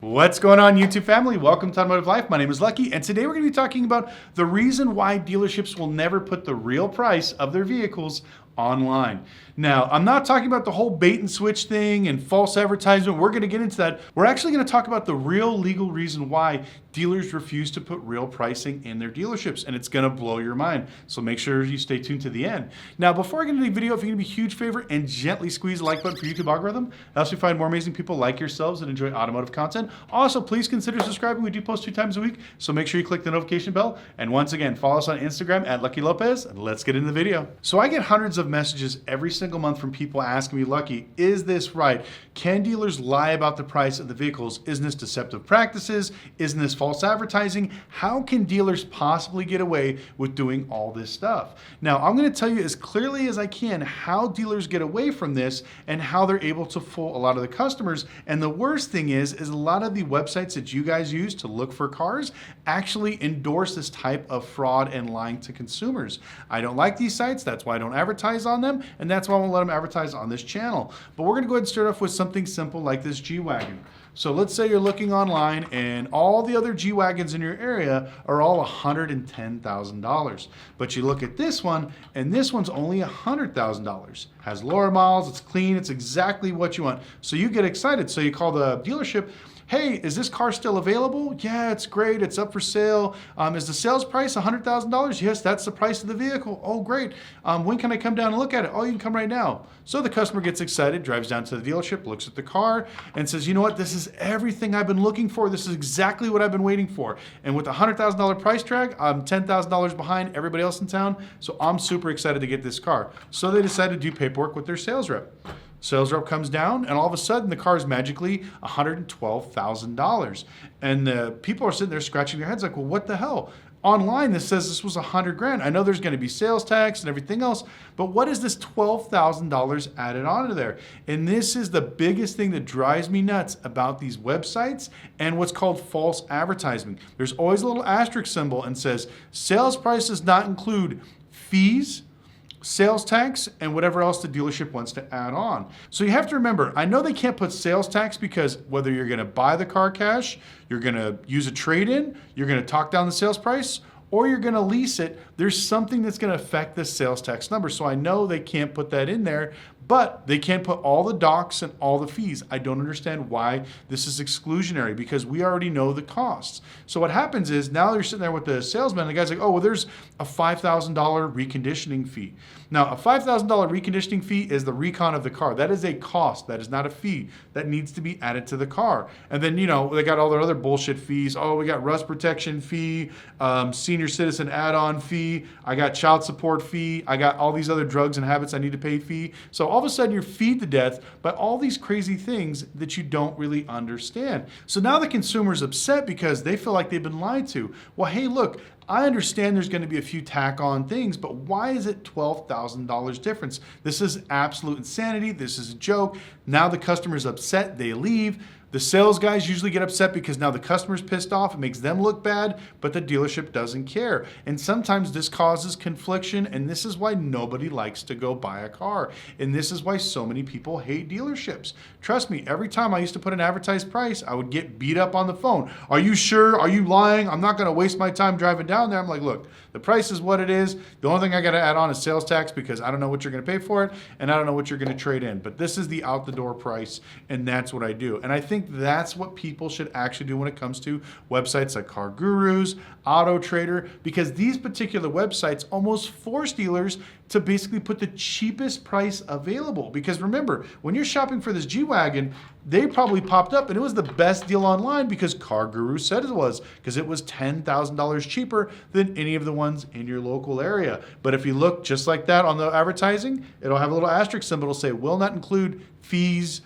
What's going on, YouTube family? Welcome to Automotive Life. My name is Lucky, and today we're going to be talking about the reason why dealerships will never put the real price of their vehicles online. Now, I'm not talking about the whole bait and switch thing and false advertisement. We're going to get into that. We're actually going to talk about the real legal reason why dealers refuse to put real pricing in their dealerships, and it's going to blow your mind. So make sure you stay tuned to the end. Now, before I get into the video, if you can do me a huge favor and gently squeeze the like button for YouTube algorithm, it helps me find more amazing people like yourselves that enjoy automotive content. Also, please consider subscribing. We do post 2 times a week, so make sure you click the notification bell. And once again, follow us on Instagram at Lucky Lopez, and let's get into the video. So I get hundreds of messages every single month from people asking me, Lucky, is this right? Can dealers lie about the price of the vehicles? Isn't this deceptive practices? Isn't this false advertising? How can dealers possibly get away with doing all this stuff? Now, I'm going to tell you as clearly as I can how dealers get away from this and how they're able to fool a lot of the customers. And the worst thing is a lot of the websites that you guys use to look for cars actually endorse this type of fraud and lying to consumers. I don't like these sites. That's why I don't advertise on them. And that's why I won't let them advertise on this channel. But we're going to go ahead and start off with something simple like this G-Wagon. So let's say you're looking online and all the other G-Wagons in your area are all $110,000. But you look at this one and this one's only $100,000. Has lower miles, it's clean, it's exactly what you want. So you get excited. So you call the dealership. Hey, is this car still available? Yeah, it's great. It's up for sale. Is the sales price $100,000? Yes, that's the price of the vehicle. Oh, great. When can I come down and look at it? Oh, you can come right now. So the customer gets excited, drives down to the dealership, looks at the car, and says, you know what? This is everything I've been looking for. This is exactly what I've been waiting for. And with a $100,000 price tag, I'm $10,000 behind everybody else in town. So I'm super excited to get this car. So they decide to do paperwork with their sales rep. Sales rep comes down, and all of a sudden the car is magically $112,000. And the people are sitting there scratching their heads like, well, what the hell? Online, this says this was $100,000. I know there's going to be sales tax and everything else, but what is this $12,000 added onto there? And this is the biggest thing that drives me nuts about these websites and what's called false advertising. There's always a little asterisk symbol and says sales price does not include fees, sales tax, and whatever else the dealership wants to add on. So you have to remember, I know they can't put sales tax because whether you're going to buy the car cash, you're going to use a trade-in, you're going to talk down the sales price, or you're going to lease it, there's something that's going to affect the sales tax number. So I know they can't put that in there, but they can't put all the docs and all the fees. I don't understand why this is exclusionary because we already know the costs. So what happens is now you're sitting there with the salesman and the guy's like, oh, well, there's a $5,000 reconditioning fee. Now, a $5,000 reconditioning fee is the recon of the car. That is a cost. That is not a fee. That needs to be added to the car. And then, you know, they got all their other bullshit fees. Oh, we got rust protection fee, senior citizen add-on fee. I got child support fee. I got all these other drugs and habits I need to pay fee. So all of a sudden you're feed to death by all these crazy things that you don't really understand. So now the consumer's upset because they feel like they've been lied to. Well, hey, look, I understand there's going to be a few tack-on things, but why is it $12,000 difference? This is absolute insanity. This is a joke. Now the customer's upset. They leave. The sales guys usually get upset because now the customer's pissed off. It makes them look bad, but the dealership doesn't care. And sometimes this causes confliction, and this is why nobody likes to go buy a car. And this is why so many people hate dealerships. Trust me, every time I used to put an advertised price, I would get beat up on the phone. Are you sure? Are you lying? I'm not going to waste my time driving down there. I'm like, look, the price is what it is. The only thing I got to add on is sales tax because I don't know what you're going to pay for it, and I don't know what you're going to trade in. But this is the out-the-door price, and that's what I do. And I think that's what people should actually do when it comes to websites like Car Gurus, Auto Trader, because these particular websites almost force dealers to basically put the cheapest price available. Because remember, when you're shopping for this G-Wagon, they probably popped up and it was the best deal online because Car Guru said it was, because it was $10,000 cheaper than any of the ones in your local area. But if you look just like that on the advertising, it'll have a little asterisk symbol. It'll say, will not include fees,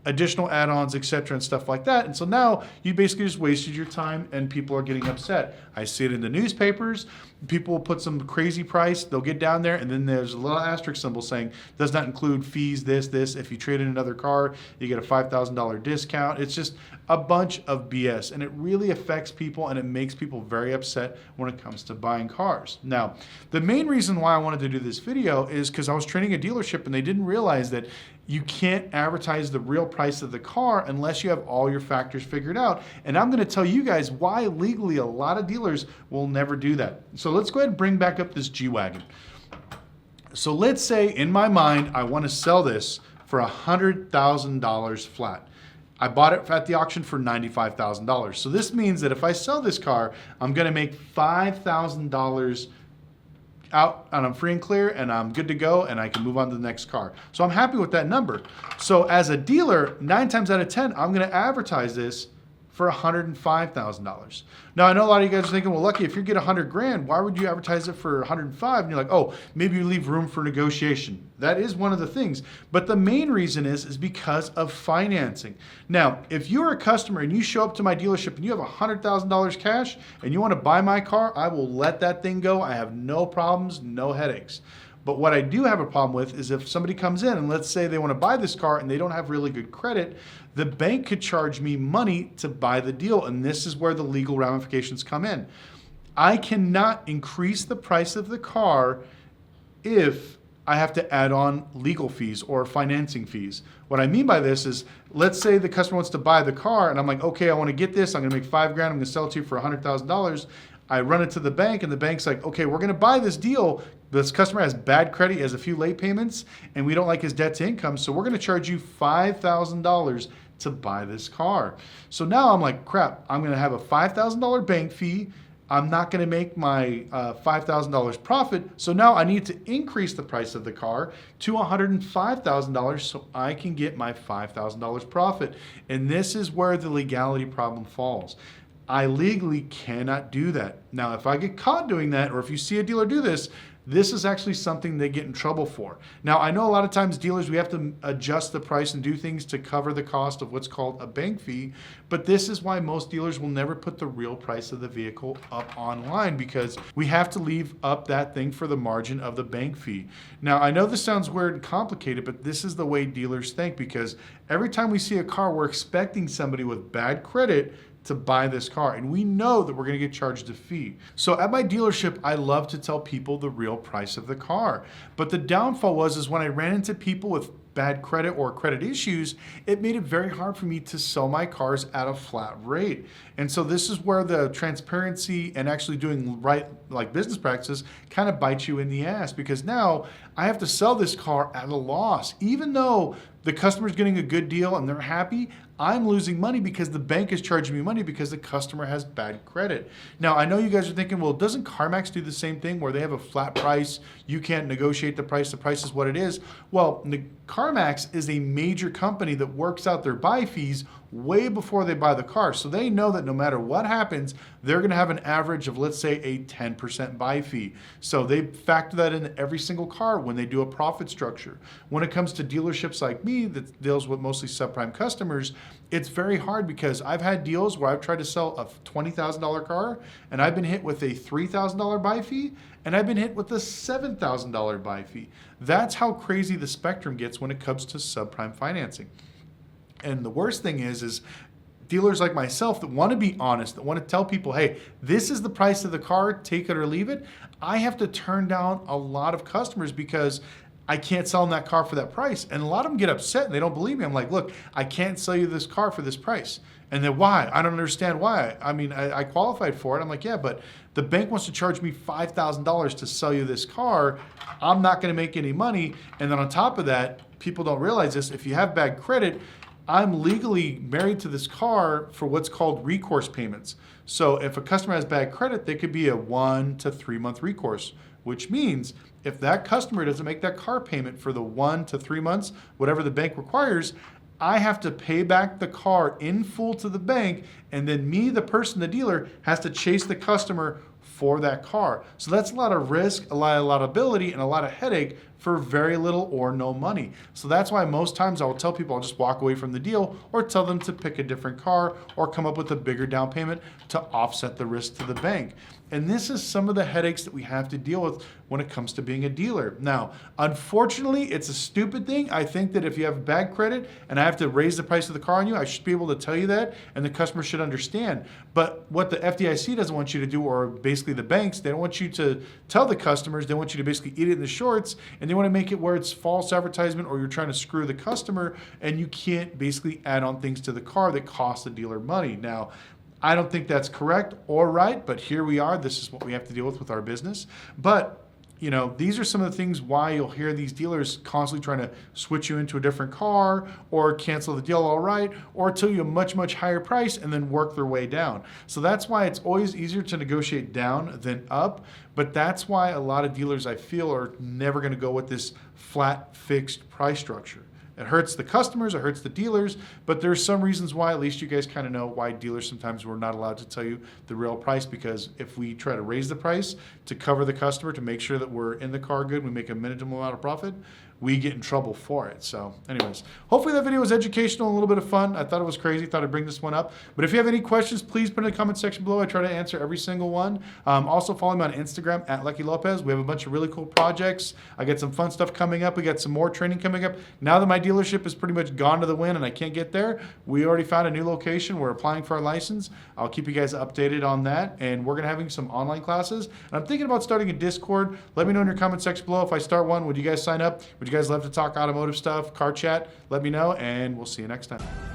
additional add-ons, etc., and stuff like that. And so now you basically just wasted your time and people are getting upset. I see it in the newspapers. People will put some crazy price. They'll get down there and then there's a little asterisk symbol saying does not include fees, this. If you trade in another car, you get a $5,000 discount. It's just a bunch of BS, and it really affects people and it makes people very upset when it comes to buying cars. Now, the main reason why I wanted to do this video is because I was training a dealership and they didn't realize that You can't advertise the real price of the car unless you have all your factors figured out. And I'm going to tell you guys why legally a lot of dealers will never do that. So let's go ahead and bring back up this G-Wagon. So let's say in my mind, I want to sell this for $100,000 flat. I bought it at the auction for $95,000. So this means that if I sell this car, I'm going to make $5,000 out and I'm free and clear and I'm good to go and I can move on to the next car. So I'm happy with that number. So as a dealer, 9 times out of 10, I'm going to advertise this for $105,000. Now I know a lot of you guys are thinking, well, Lucky, if you get $100,000, why would you advertise it for 105? And you're like, oh, maybe you leave room for negotiation. That is one of the things. But the main reason is because of financing. Now, if you're a customer and you show up to my dealership and you have $100,000 cash and you want to buy my car, I will let that thing go. I have no problems, no headaches. But what I do have a problem with is if somebody comes in and let's say they want to buy this car and they don't have really good credit, the bank could charge me money to buy the deal. And this is where the legal ramifications come in. I cannot increase the price of the car if I have to add on legal fees or financing fees. What I mean by this is, let's say the customer wants to buy the car and I'm like, okay, I want to get this. I'm going to make $5,000. I'm going to sell it to you for $100,000. I run it to the bank and the bank's like, okay, we're going to buy this deal. This customer has bad credit, he has a few late payments, and we don't like his debt to income. So we're going to charge you $5,000 to buy this car. So now I'm like, crap, I'm going to have a $5,000 bank fee. I'm not going to make my $5,000 profit. So now I need to increase the price of the car to $105,000 so I can get my $5,000 profit. And this is where the legality problem falls. I legally cannot do that. Now, if I get caught doing that, or if you see a dealer do this, this is actually something they get in trouble for. Now, I know a lot of times dealers, we have to adjust the price and do things to cover the cost of what's called a bank fee, but this is why most dealers will never put the real price of the vehicle up online, because we have to leave up that thing for the margin of the bank fee. Now, I know this sounds weird and complicated, but this is the way dealers think, because every time we see a car, we're expecting somebody with bad credit to buy this car. And we know that we're going to get charged a fee. So at my dealership, I love to tell people the real price of the car. But the downfall was when I ran into people with bad credit or credit issues, it made it very hard for me to sell my cars at a flat rate. And so this is where the transparency and actually doing right, like business practices, kind of bite you in the ass, because now I have to sell this car at a loss. Even though the customer's getting a good deal and they're happy, I'm losing money because the bank is charging me money because the customer has bad credit. Now, I know you guys are thinking, well, doesn't CarMax do the same thing where they have a flat price? You can't negotiate the price is what it is. Well, CarMax is a major company that works out their buy fees way before they buy the car. So they know that no matter what happens, they're going to have an average of, let's say, a 10% buy fee. So they factor that into every single car when they do a profit structure. When it comes to dealerships like me that deals with mostly subprime customers, it's very hard because I've had deals where I've tried to sell a $20,000 car and I've been hit with a $3,000 buy fee, and I've been hit with a $7,000 buy fee. That's how crazy the spectrum gets when it comes to subprime financing. And the worst thing is dealers like myself that want to be honest, that want to tell people, hey, this is the price of the car, take it or leave it. I have to turn down a lot of customers because I can't sell them that car for that price. And a lot of them get upset and they don't believe me. I'm like, look, I can't sell you this car for this price. And then why? I don't understand why. I mean, I qualified for it. I'm like, yeah, but the bank wants to charge me $5,000 to sell you this car. I'm not going to make any money. And then on top of that, people don't realize this. If you have bad credit, I'm legally married to this car for what's called recourse payments. So if a customer has bad credit, there could be a 1 to 3 month recourse, which means if that customer doesn't make that car payment for the 1 to 3 months, whatever the bank requires, I have to pay back the car in full to the bank, and then me, the person, the dealer, has to chase the customer for that car. So that's a lot of risk, a lot of liability, and a lot of headache for very little or no money. So that's why most times I'll tell people I'll just walk away from the deal, or tell them to pick a different car or come up with a bigger down payment to offset the risk to the bank. And this is some of the headaches that we have to deal with when it comes to being a dealer. Now, unfortunately, it's a stupid thing. I think that if you have bad credit and I have to raise the price of the car on you, I should be able to tell you that, and the customer should understand. But what the FDIC doesn't want you to do, or basically the banks, they don't want you to tell the customers. They want you to basically eat it in the shorts, and they they want to make it where it's false advertisement or you're trying to screw the customer and you can't basically add on things to the car that cost the dealer money. Now, I don't think that's correct or right, but here we are. This is what we have to deal with our business. But you know, these are some of the things why you'll hear these dealers constantly trying to switch you into a different car or cancel the deal outright or tell you a much, much higher price and then work their way down. So that's why it's always easier to negotiate down than up. But that's why a lot of dealers, I feel, are never going to go with this flat fixed price structure. It hurts the customers, it hurts the dealers, but there's some reasons why. At least you guys kind of know why dealers sometimes we're not allowed to tell you the real price, because if we try to raise the price to cover the customer, to make sure that we're in the car good, we make a minimal amount of profit, we get in trouble for it. So anyways, hopefully that video was educational, a little bit of fun. I thought it was crazy, thought I'd bring this one up. But if you have any questions, please put in the comment section below. I try to answer every single one. Also follow me on Instagram at Lucky Lopez. We have a bunch of really cool projects. I got some fun stuff coming up. We got some more training coming up. Now that my dealership is pretty much gone to the wind and I can't get there, we already found a new location. We're applying for our license. I'll keep you guys updated on that. And we're gonna having some online classes. And I'm thinking about starting a Discord. Let me know in your comment section below. If I start one, would you guys sign up? Would you guys love to talk automotive stuff, car chat? Let me know, and we'll see you next time.